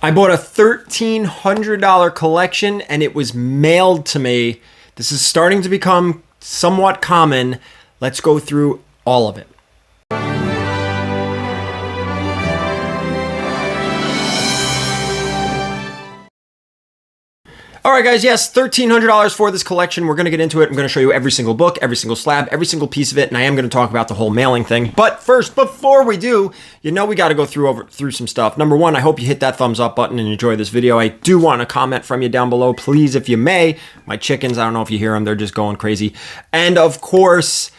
I bought a $1,300 collection and it was mailed to me. This is starting to become somewhat common. Let's go through all of it. All right, guys, yes, $1,300 for this collection. We're going to get into it. I'm going to show you every single book, every single slab, every single piece of it, and I am going to talk about the whole mailing thing. But first, before we do, we got to go through some stuff. Number one, I hope you hit that thumbs up button and enjoy this video. I do want a comment from you down below, please, if you may. My chickens, I don't know if you hear them, they're just going crazy. And of course,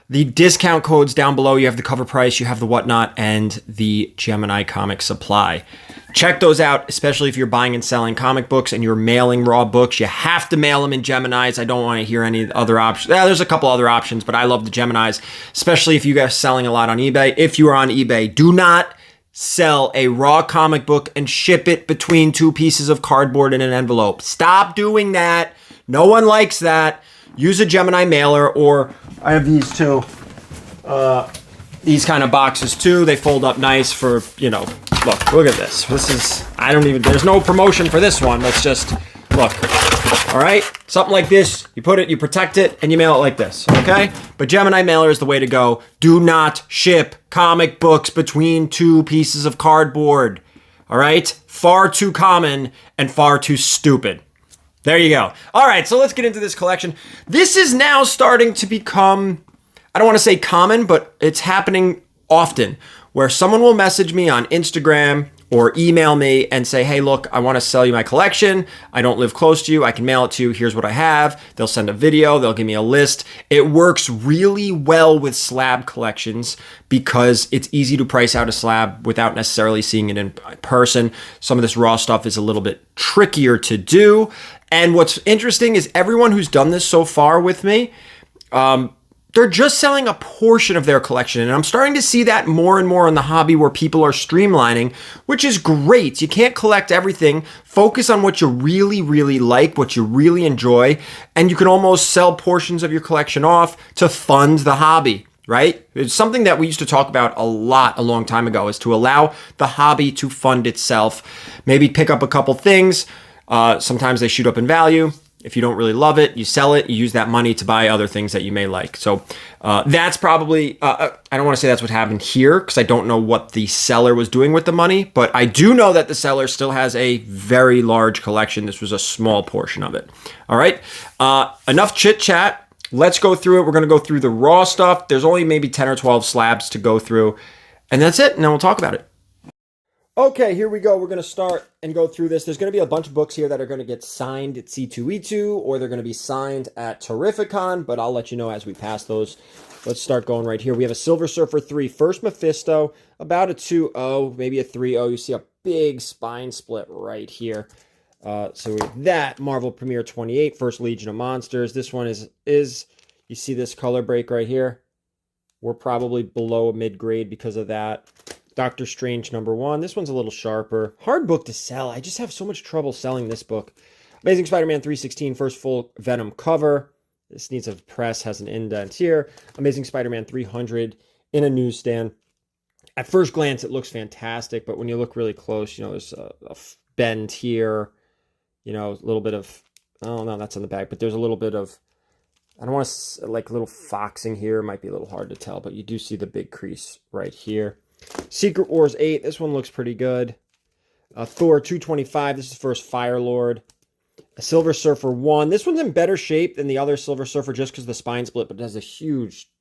the discount codes down below. You have the cover price, you have the whatnot, and the Gemini comic supply. Check those out, especially if you're buying and selling comic books and you're mailing raw books. You have to mail them in Geminis. I don't want to hear any other options. Yeah, there's a couple other options, but I love the Geminis, especially if you guys are selling a lot on eBay. If you are on eBay, do not sell a raw comic book and ship it between two pieces of cardboard in an envelope. Stop doing that. No one likes that. Use a Gemini mailer, or I have these two. These kind of boxes too. They fold up nice for, look at this. There's no promotion for this one. Let's just look. All right. Something like this. You put it, you protect it, and you mail it like this. Okay. But Gemini mailer is the way to go. Do not ship comic books between two pieces of cardboard. All right. Far too common and far too stupid. There you go. All right. So let's get into this collection. This is now starting to become, I don't want to say common, but it's happening often where someone will message me on Instagram or email me and say, hey, look, I want to sell you my collection. I don't live close to you. I can mail it to you. Here's what I have. They'll send a video. They'll give me a list. It works really well with slab collections because it's easy to price out a slab without necessarily seeing it in person. Some of this raw stuff is a little bit trickier to do. And what's interesting is everyone who's done this so far with me, they're just selling a portion of their collection. And I'm starting to see that more and more in the hobby where people are streamlining, which is great. You can't collect everything. Focus on what you really, really like, what you really enjoy. And you can almost sell portions of your collection off to fund the hobby, right? It's something that we used to talk about a lot a long time ago, is to allow the hobby to fund itself. Maybe pick up a couple things. Sometimes they shoot up in value. If you don't really love it, you sell it, you use that money to buy other things that you may like. So that's probably, I don't want to say that's what happened here because I don't know what the seller was doing with the money, but I do know that the seller still has a very large collection. This was a small portion of it. All right. Enough chit chat. Let's go through it. We're going to go through the raw stuff. There's only maybe 10 or 12 slabs to go through, and that's it. And then we'll talk about it. Okay, here we go. We're going to start and go through this. There's going to be a bunch of books here that are going to get signed at C2E2, or they're going to be signed at Terrificon, but I'll let you know as we pass those. Let's start going right here. We have a Silver Surfer 3, First Mephisto, about a 2.0, maybe a 3.0. You see a big spine split right here. So we have that. Marvel Premiere 28, First Legion of Monsters. This one is you see this color break right here? We're probably below mid-grade because of that. Doctor Strange #1. This one's a little sharper. Hard book to sell. I just have so much trouble selling this book. Amazing Spider-Man 316, first full Venom cover. This needs a press, has an indent here. Amazing Spider-Man 300 in a newsstand. At first glance, it looks fantastic, but when you look really close, there's a bend here. A little bit of, oh no, that's on the back, but there's a little bit of, I don't want to, like little foxing here. It might be a little hard to tell, but you do see the big crease right here. Secret Wars 8, this one looks pretty good. Thor 225, this is the first Fire Lord. A Silver Surfer 1, this one's in better shape than the other Silver Surfer just because of the spine split, but it has a huge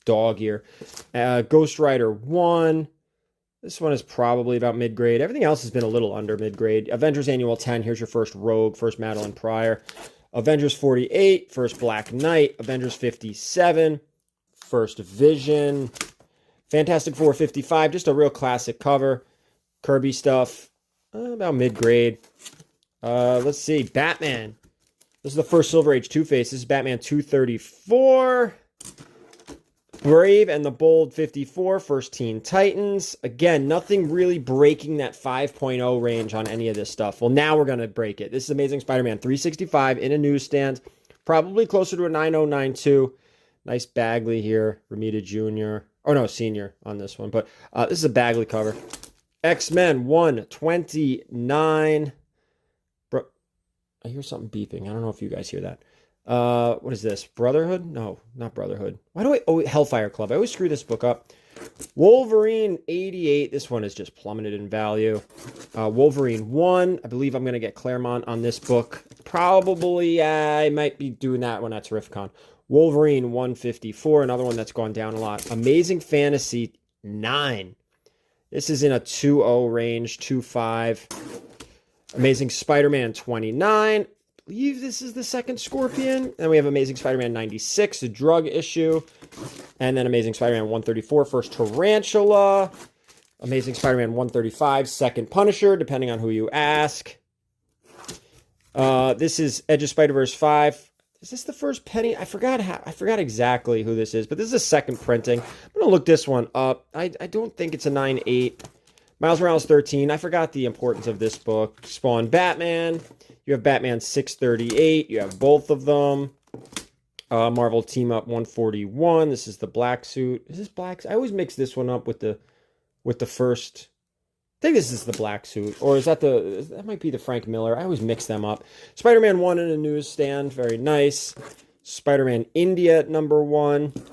dog here. Ghost Rider 1, this one is probably about mid-grade. Everything else has been a little under mid-grade. Avengers Annual 10, here's your first Rogue, first Madeline Pryor. Avengers 48, first Black Knight. Avengers 57, first Vision. Fantastic Four 55, just a real classic cover. Kirby stuff, about mid-grade. Let's see, Batman. This is the first Silver Age Two-Face. This is Batman 234. Brave and the Bold 54, first Teen Titans. Again, nothing really breaking that 5.0 range on any of this stuff. Well, now we're going to break it. This is Amazing Spider-Man 365 in a newsstand. Probably closer to a 9092. Nice Bagley here. Romita Jr. Oh, no, Senior on this one. But this is a Bagley cover. X-Men 129. Bro, I hear something beeping. I don't know if you guys hear that. What is this? Brotherhood? No, not Brotherhood. Why do I... Oh, Hellfire Club. I always screw this book up. Wolverine 88. This one is just plummeted in value. Wolverine 1. I believe I'm going to get Claremont on this book. Probably, I might be doing that one at Terrificon. Wolverine 154. Another one that's gone down a lot. Amazing Fantasy 9. This is in a 2.0 range, 2.5. Amazing Spider-Man 29. I believe this is the second Scorpion. And we have Amazing Spider-Man 96, a drug issue. And then Amazing Spider-Man 134, first Tarantula. Amazing Spider-Man 135, second Punisher, depending on who you ask. This is Edge of Spider-Verse 5. Is this the first Penny? I forgot exactly who this is, but this is a second printing. I'm going to look this one up. I don't think it's a 9.8. Miles Morales 13. I forgot the importance of this book. Spawn Batman. You have Batman 638. You have both of them. Marvel Team Up 141. This is the black suit. Is this black? I always mix this one up with the first. I think this is the black suit, or is that that might be the Frank Miller. I always mix them up. Spider-Man 1 in a newsstand, very nice. Spider-Man India #1.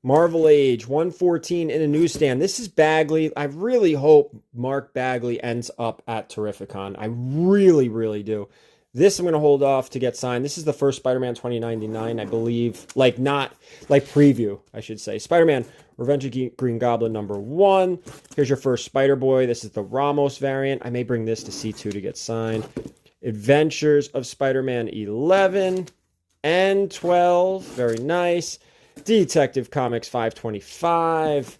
Marvel Age 114 in a newsstand. This is Bagley. I really hope Mark Bagley ends up at Terrificon. I really, really do. This I'm going to hold off to get signed. This is the first Spider-Man 2099, I believe. Not preview, I should say. Spider-Man Revenge of Green Goblin #1. Here's your first Spider-Boy. This is the Ramos variant. I may bring this to C2 to get signed. Adventures of Spider-Man 11 and 12. Very nice. Detective Comics 525.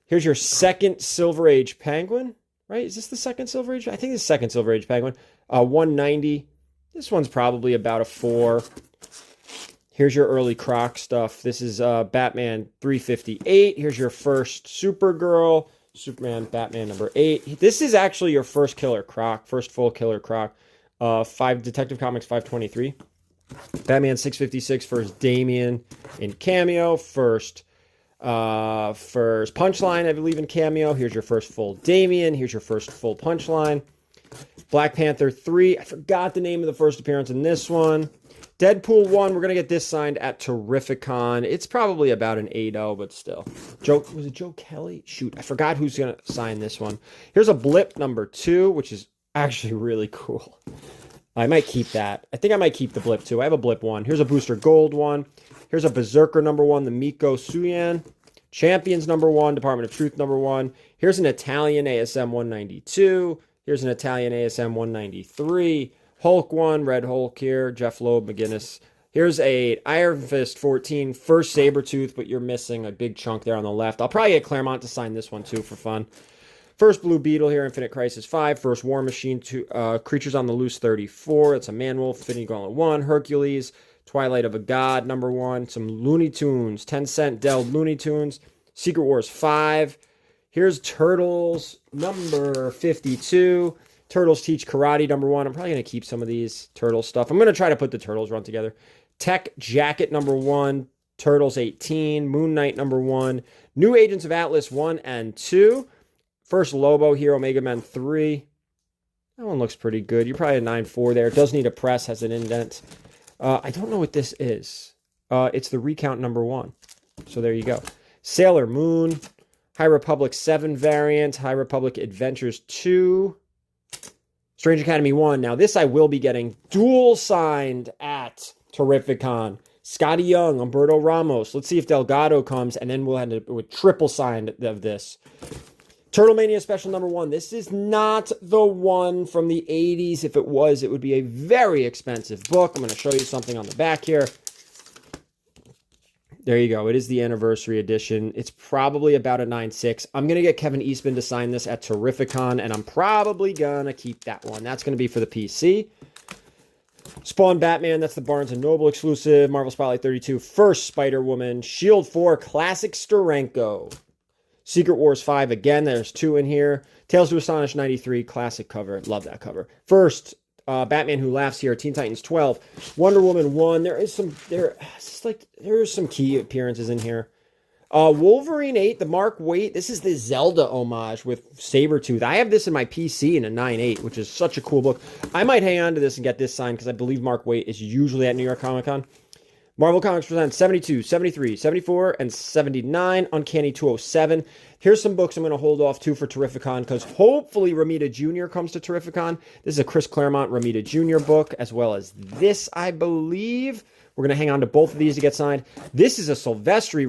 Here's your second Silver Age Penguin. Right? Is this the second Silver Age? I think it's the second Silver Age Penguin. 190. This one's probably about a 4. Here's your early Croc stuff. This is Batman 358. Here's your first Supergirl. Superman, Batman #8. This is actually your first Killer Croc. First full Killer Croc. 5 Detective Comics 523. Batman 656. First Damian in cameo. First Punchline, I believe, in cameo. Here's your first full Damian. Here's your first full Punchline. Black Panther 3. I forgot the name of the first appearance in this one. Deadpool 1. We're going to get this signed at Terrificon. It's probably about an 8.0, but still. Was it Joe Kelly? Shoot, I forgot who's going to sign this one. Here's a Blip #2, which is actually really cool. I might keep that. I think I might keep the Blip 2. I have a Blip 1. Here's a Booster Gold 1. Here's a Berserker #1, the Miko Suyan. Champions #1, Department of Truth #1. Here's an Italian ASM 192. Here's an Italian ASM 193. Hulk 1, Red Hulk here. Jeff Loeb, McGinnis. Here's a Iron Fist 14, first Sabretooth, but you're missing a big chunk there on the left. I'll probably get Claremont to sign this one too for fun. First Blue Beetle here, Infinite Crisis 5. First War Machine 2, Creatures on the Loose 34. It's a Man-Wolf, Infinity Gauntlet 1. Hercules, Twilight of a God #1. Some Looney Tunes, 10-cent Dell Looney Tunes. Secret Wars 5. Here's Turtles #52. Turtles Teach Karate #1. I'm probably going to keep some of these Turtles stuff. I'm going to try to put the Turtles run together. Tech Jacket #1. Turtles 18. Moon Knight #1. New Agents of Atlas 1 and 2. First Lobo here, Omega Men 3. That one looks pretty good. You're probably a 9.4 there. It does need a press, has an indent. I don't know what this is. It's the Recount #1. So there you go. Sailor Moon. High Republic 7 variant. High Republic Adventures 2. Strange Academy 1. Now, this I will be getting dual signed at Terrificon. Scotty Young, Humberto Ramos. Let's see if Delgado comes, and then we'll end up with triple signed of this. Turtle Mania Special #1. This is not the one from the 80s. If it was, it would be a very expensive book. I'm going to show you something on the back here. There you go. It is the anniversary edition. It's probably about a 9.6. I'm going to get Kevin Eastman to sign this at Terrificon, and I'm probably going to keep that one. That's going to be for the PC. Spawn Batman, that's the Barnes & Noble exclusive. Marvel Spotlight 32, First Spider-Woman. Shield 4, Classic Steranko. Secret Wars 5, again, there's 2 in here. Tales to Astonish 93, classic cover. Love that cover. First, Batman Who Laughs here. Teen Titans 12. Wonder Woman 1. There are some key appearances in here. Wolverine 8, the Mark Waid. This is the Zelda homage with Sabretooth. I have this in my PC in a 9.8, which is such a cool book. I might hang on to this and get this signed because I believe Mark Waid is usually at New York Comic Con. Marvel Comics presents 72, 73, 74, and 79. Uncanny 207. Here's some books I'm going to hold off to for Terrificon because hopefully Romita Jr. comes to Terrificon. This is a Chris Claremont Romita Jr. book, as well as this, I believe. We're going to hang on to both of these to get signed. This is a Silvestri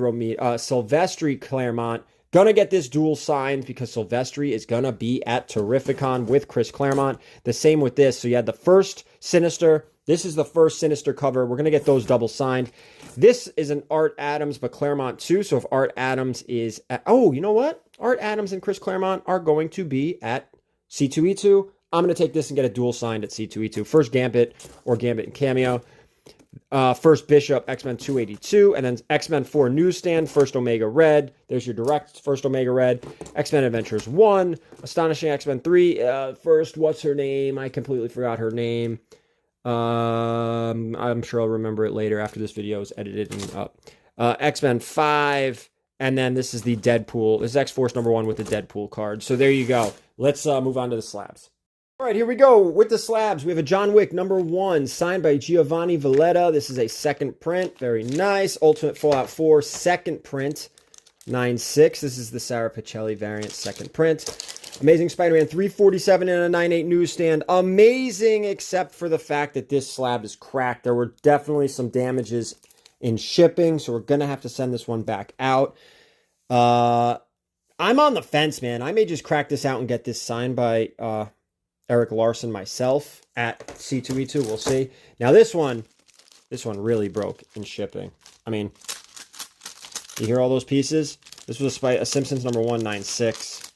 Claremont. Gonna get this dual signed because Silvestri is gonna be at Terrificon with Chris Claremont. The same with this. So you had the first Sinister. This is the first Sinister cover. We're gonna get those double signed. This is an Art Adams, but Claremont too. So if Art Adams is at, oh, you know what? Art Adams and Chris Claremont are going to be at C2E2. I'm gonna take this and get a dual signed at C2E2. First Gambit or Gambit and Cameo. First Bishop, X-Men 282, and then X-Men 4 Newsstand, First Omega Red. There's your direct First Omega Red. X-Men Adventures 1, Astonishing X-Men 3. First, what's her name? I completely forgot her name. I'm sure I'll remember it later after this video is edited and up. X-Men 5, and then this is the Deadpool. This is X-Force #1 with the Deadpool card. So there you go. Let's move on to the slabs. All right, here we go with the slabs. We have a John Wick #1 signed by Giovanni Valletta. This is a second print. Very nice. Ultimate Fallout 4 second print. 9.6. This is the Sarah Pichelli variant second print. Amazing Spider-Man 347 in a 9.8 newsstand. Amazing, except for the fact that this slab is cracked. There were definitely some damages in shipping, so we're going to have to send this one back out. I'm on the fence, man. I may just crack this out and get this signed by Eric Larson myself at C2E2. We'll see. Now this one really broke in shipping. I mean, you hear all those pieces? This was a Simpsons #196.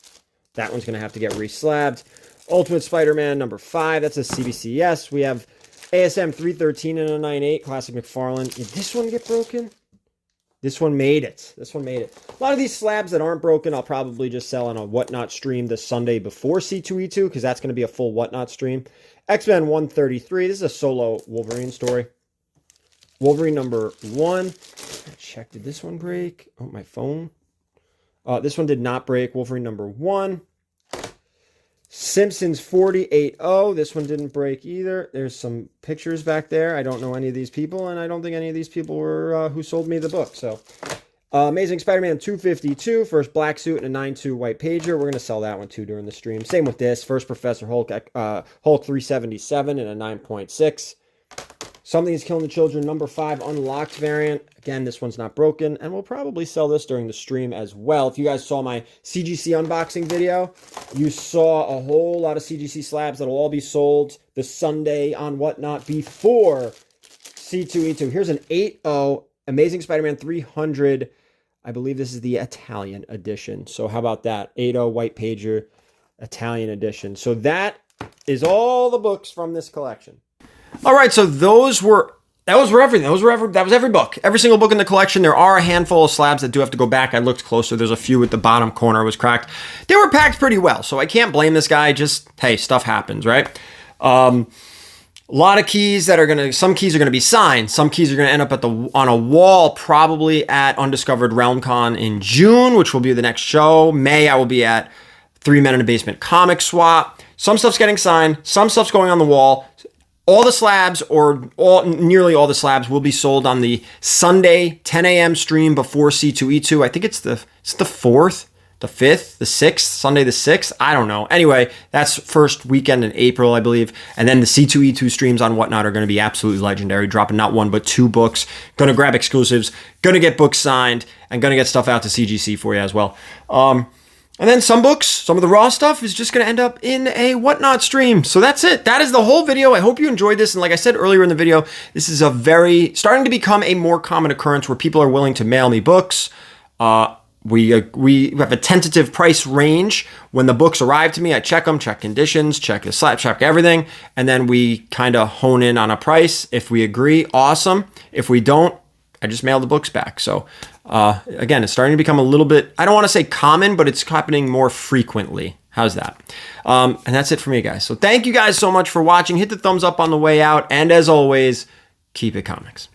That one's going to have to get reslabbed. Ultimate Spider-Man #5. That's a CBCS. We have ASM 313 in a 9.8. Classic McFarlane. Did this one get broken? This one made it. This one made it. A lot of these slabs that aren't broken, I'll probably just sell on a Whatnot stream the Sunday before C2E2, because that's going to be a full Whatnot stream. X-Men 133. This is a solo Wolverine story. Wolverine #1. Check, did this one break? Oh, my phone. This one did not break. Wolverine #1. Simpsons 4080. This one didn't break either. There's some pictures back there. I don't know any of these people, and I don't think any of these people were who sold me the book. So, Amazing Spider-Man 252. First black suit and a 9.2 white pager. We're going to sell that one too during the stream. Same with this. First Professor Hulk, Hulk 377 and a 9.6. Something's Killing the Children #5 unlocked variant. Again, this one's not broken, and we'll probably sell this during the stream as well. If you guys saw my CGC unboxing video, you saw a whole lot of CGC slabs that'll all be sold the Sunday on Whatnot before C2E2. Here's an 8.0 Amazing Spider-Man 300. I believe this is the Italian edition. So how about that? 8.0 white pager Italian edition. So that is all the books from this collection. All right, so that was everything. That was every book. Every single book in the collection. There are a handful of slabs that do have to go back. I looked closer. There's a few at the bottom corner was cracked. They were packed pretty well, so I can't blame this guy. Just, hey, stuff happens, right? A lot of keys some keys are gonna be signed. Some keys are gonna end up on a wall, probably at Undiscovered RealmCon in June, which will be the next show. May, I will be at 3 Men in a Basement Comic Swap. Some stuff's getting signed. Some stuff's going on the wall. All the slabs, or nearly all the slabs, will be sold on the Sunday 10 a.m. stream before C2E2. I think it's the 4th, the 5th, the 6th, Sunday the 6th. I don't know. Anyway, that's first weekend in April, I believe. And then the C2E2 streams on Whatnot are going to be absolutely legendary, dropping not one but 2 books. Going to grab exclusives, going to get books signed, and going to get stuff out to CGC for you as well. And then some books, some of the raw stuff is just going to end up in a Whatnot stream. So that's it. That is the whole video. I hope you enjoyed this. And like I said earlier in the video, this is starting to become a more common occurrence where people are willing to mail me books. We have a tentative price range. When the books arrive to me, I check them, check conditions, check the slab, check everything. And then we kind of hone in on a price. If we agree, awesome. If we don't, I just mail the books back. So again, it's starting to become a little bit, I don't want to say common, but it's happening more frequently. How's that? And that's it for me, guys. So thank you guys so much for watching. Hit the thumbs up on the way out. And as always, keep it comics.